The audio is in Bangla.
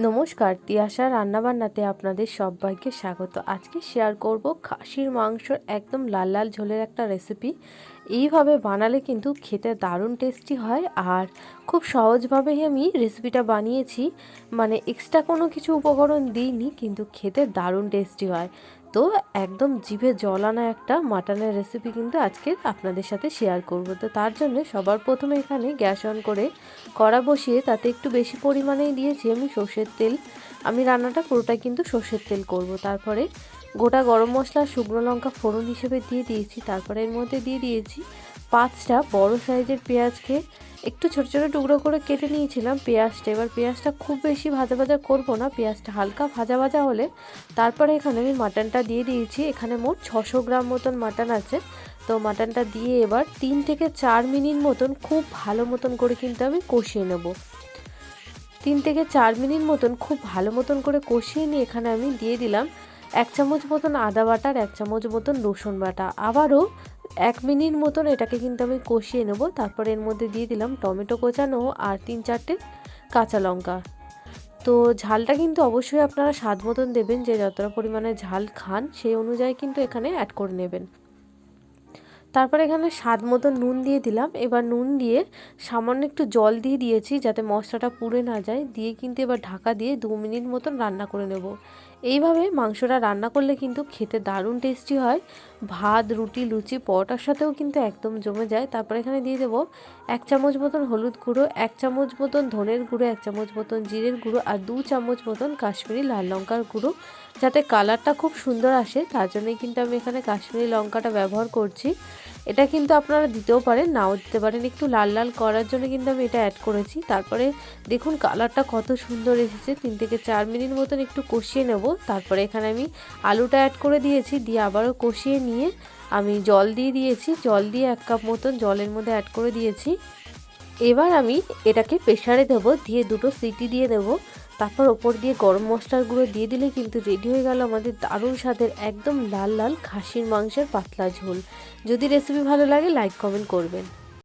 নমস্কার, তিয়াশা রান্নাবান্নাতে আপনাদের সবাইকে স্বাগত। আজকে শেয়ার করব খাসির মাংসর একদম লাল লাল ঝোলের একটা রেসিপি। এইভাবে বানালে কিন্তু খেতে দারুণ টেস্টি হয়, আর খুব সহজভাবেই আমি রেসিপিটা বানিয়েছি। মানে এক্সট্রা কোনো কিছু উপকরণ দিইনি, কিন্তু খেতে দারুণ টেস্টি হয়। তো একদম জিভে জল আনা একটা মাটনের রেসিপি কিন্তু আজকে আপনাদের সাথে শেয়ার করব। তো তার জন্য সবার প্রথমে এখানে গ্যাস অন করে কড়া বসিয়ে তাতে একটু বেশি পরিমাণেই দিয়েছি আমি সর্ষের তেল। আমি রান্নাটা পুরোটাই কিন্তু সর্ষের তেল করব। তারপরে গোটা গরম মশলা, শুকনো লঙ্কা ফোড়ন হিসেবে দিয়ে দিয়েছি। তারপরে এর মধ্যে দিয়ে দিয়েছি 5টা বড় সাইজের পেঁয়াজকে একটু ছোট ছোট টুকরো করে কেটে নিয়েছিলাম পেঁয়াজটা। এবার পেঁয়াজটা খুব বেশি ভাজা ভাজা করব না, পেঁয়াজটা হালকা ভাজা ভাজা হলে তারপরে এখানে আমি মাটনটা দিয়ে দিয়েছি। এখানে মোট 600 গ্রাম মতন মাটন আছে। তো মাটনটা দিয়ে এবার 3 থেকে 4 মিনিট মতন খুব ভালো মতন করে কিন্তু আমি কষিয়ে নেব। 3 থেকে 4 মিনিট মতন খুব ভালো মতন করে কষিয়ে নিয়ে এখানে আমি দিয়ে দিলাম 1 চামচ মতন আদা বাটা আর 1 চামচ মতন রসুন বাটা। আবারও 1 মিনিট মতন এটাকে কিন্তু আমি কষিয়ে নেব। তারপরে এর মধ্যে দিয়ে দিলাম টমেটো কোচানো আর 3-4টে কাঁচা লঙ্কা। তো ঝালটা কিন্তু অবশ্যই আপনারা স্বাদ মতন দেবেন, যে যতটা পরিমাণে ঝাল খান সেই অনুযায়ী কিন্তু এখানে অ্যাড করে নেবেন। তারপরে এখানে স্বাদ মতো নুন দিয়ে দিলাম। এবার নুন দিয়ে সামান্য একটু জল দিয়ে দিয়েছি যাতে মশলাটা পুড়ে না যায়, দিয়ে কিন্তু এবার ঢাকা দিয়ে 2 মিনিট মতন রান্না করে নেব। এইভাবে মাংসটা রান্না করলে কিন্তু খেতে দারুণ টেস্টি হয়। ভাত, রুটি, লুচি, পরোটার সাথেও কিন্তু একদম জমে যায়। তারপরে এখানে দিয়ে দেবো 1 চামচ মতন হলুদ গুঁড়ো, 1 চামচ মতন ধনের গুঁড়ো, 1 চামচ মতন জিরের গুঁড়ো আর 2 চামচ মতন কাশ্মীরি লাল লঙ্কার গুঁড়ো, যাতে কালারটা খুব সুন্দর আসে। তার জন্যই কিন্তু আমি এখানে কাশ্মীরি লঙ্কাটা ব্যবহার করছি। এটা কিন্তু আপনারা দিতেও পারেন, নাও দিতে পারেন। একটু লাল লাল করার জন্য কিন্তু আমি এটা অ্যাড করেছি। তারপরে দেখুন কালারটা কত সুন্দর এসেছে। 3 থেকে 4 মিনিট মতন একটু কষিয়ে নেব। তারপরে এখানে আমি আলুটা অ্যাড করে দিয়েছি, দিয়ে আবারও কষিয়ে নিয়ে আমি জল দিয়ে দিয়েছি। জল দিয়ে 1 কাপ মতন জলের মধ্যে অ্যাড করে দিয়েছি। এবার আমি এটাকে প্রেসারে দেবো, দিয়ে 2টো সিটি দিয়ে দেবো। তারপর ওপর দিয়ে গরম মশলার গুঁড়ো দিয়ে দিলে কিন্তু রেডি হয়ে গেল আমাদের দারুণ স্বাদের একদম লাল লাল খাসির মাংসের পাতলা ঝোল। যদি রেসিপি ভালো লাগে লাইক কমেন্ট করবেন।